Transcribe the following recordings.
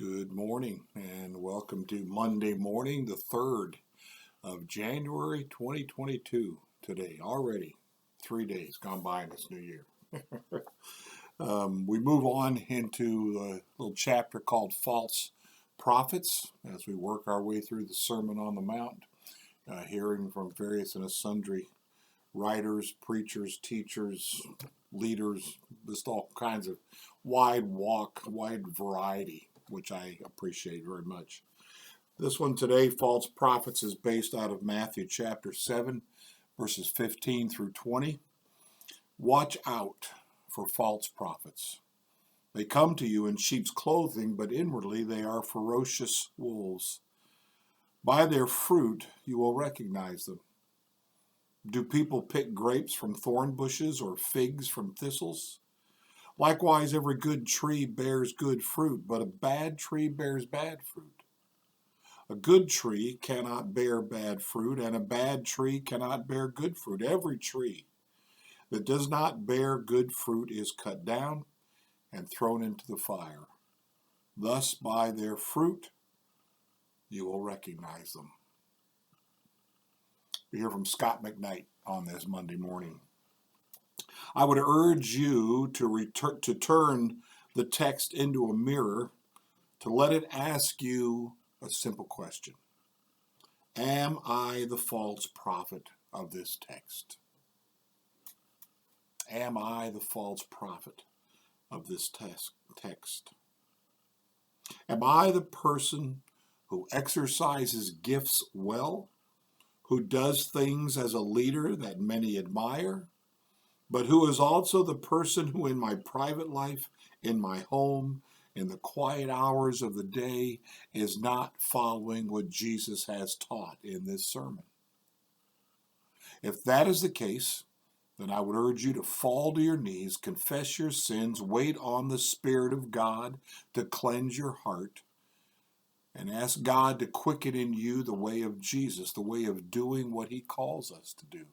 Good morning and welcome to Monday morning, the 3rd of January 2022. Today, already 3 days gone by in this new year. We move on into a little chapter called False Prophets as we work our way through the Sermon on the Mount, hearing from various and sundry writers, preachers, teachers, leaders, just all kinds of wide variety, which I appreciate very much. This one today, False Prophets, is based out of Matthew chapter 7, verses 15 through 20. Watch out for false prophets. They come to you in sheep's clothing, but inwardly they are ferocious wolves. By their fruit you will recognize them. Do people pick grapes from thorn bushes or figs from thistles? Likewise, every good tree bears good fruit, but a bad tree bears bad fruit. A good tree cannot bear bad fruit, and a bad tree cannot bear good fruit. Every tree that does not bear good fruit is cut down and thrown into the fire. Thus, by their fruit, you will recognize them. We hear from Scott McKnight on this Monday morning. I would urge you to turn the text into a mirror, to let it ask you a simple question. Am I the false prophet of this text? Am I the false prophet of this text? Am I the person who exercises gifts well, who does things as a leader that many admire, but who is also the person who in my private life, in my home, in the quiet hours of the day, is not following what Jesus has taught in this sermon? If that is the case, then I would urge you to fall to your knees, confess your sins, wait on the Spirit of God to cleanse your heart, and ask God to quicken in you the way of Jesus, the way of doing what he calls us to do.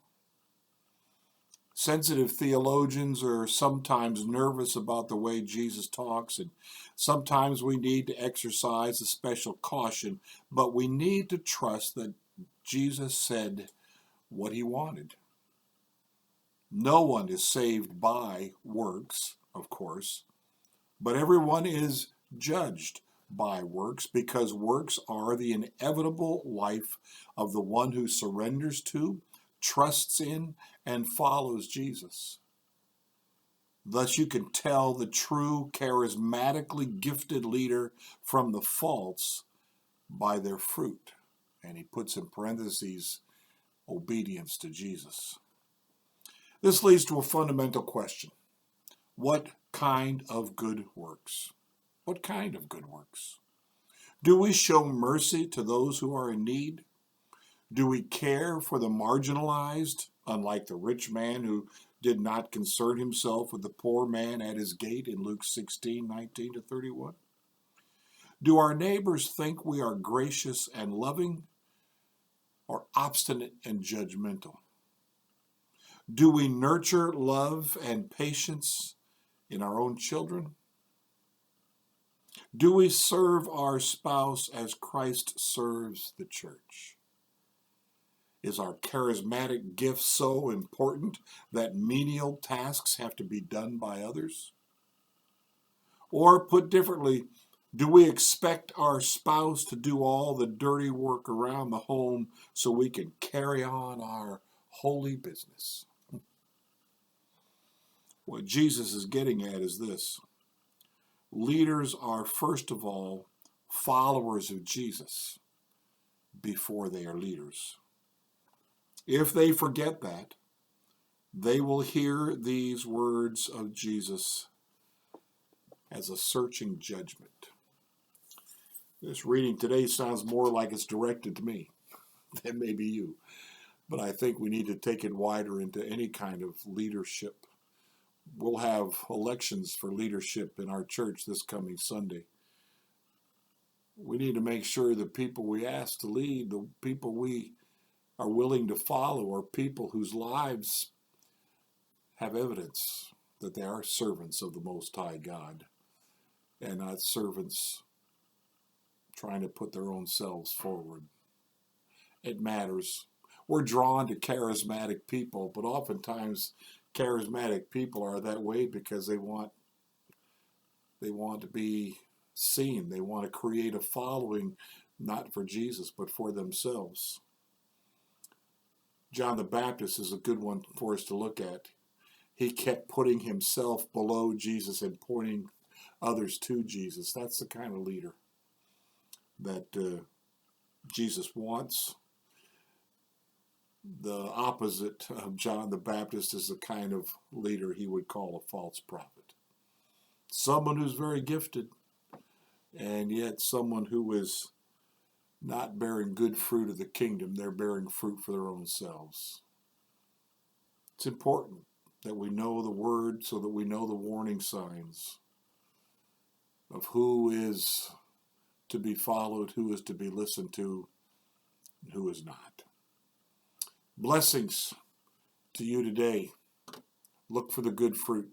Sensitive theologians are sometimes nervous about the way Jesus talks, and sometimes we need to exercise a special caution, but we need to trust that Jesus said what he wanted. No one is saved by works, of course, but everyone is judged by works, because works are the inevitable life of the one who surrenders to, trusts in, and follows Jesus. Thus you can tell the true, charismatically gifted leader from the false by their fruit. And he puts in parentheses, obedience to Jesus. This leads to a fundamental question. What kind of good works? What kind of good works? Do we show mercy to those who are in need? Do we care for the marginalized, unlike the rich man who did not concern himself with the poor man at his gate in Luke 16:19-31? Do our neighbors think we are gracious and loving, or obstinate and judgmental? Do we nurture love and patience in our own children? Do we serve our spouse as Christ serves the church? Is our charismatic gift so important that menial tasks have to be done by others? Or, put differently, do we expect our spouse to do all the dirty work around the home so we can carry on our holy business? What Jesus is getting at is this. Leaders are, first of all, followers of Jesus before they are leaders. If they forget that, they will hear these words of Jesus as a searching judgment. This reading today sounds more like it's directed to me than maybe you, but I think we need to take it wider into any kind of leadership. We'll have elections for leadership in our church this coming Sunday. We need to make sure the people we ask to lead, the people we are willing to follow, are people whose lives have evidence that they are servants of the Most High God and not servants trying to put their own selves forward. It matters. We're drawn to charismatic people, but oftentimes charismatic people are that way because they want to be seen. They want to create a following, not for Jesus, but for themselves. John the Baptist is a good one for us to look at. He kept putting himself below Jesus and pointing others to Jesus. That's the kind of leader that Jesus wants. The opposite of John the Baptist is the kind of leader he would call a false prophet. Someone who's very gifted, and yet someone who is not bearing good fruit of the kingdom. They're bearing fruit for their own selves. It's important that we know the word so that we know the warning signs of who is to be followed, who is to be listened to, and who is not. Blessings to you today. Look for the good fruit.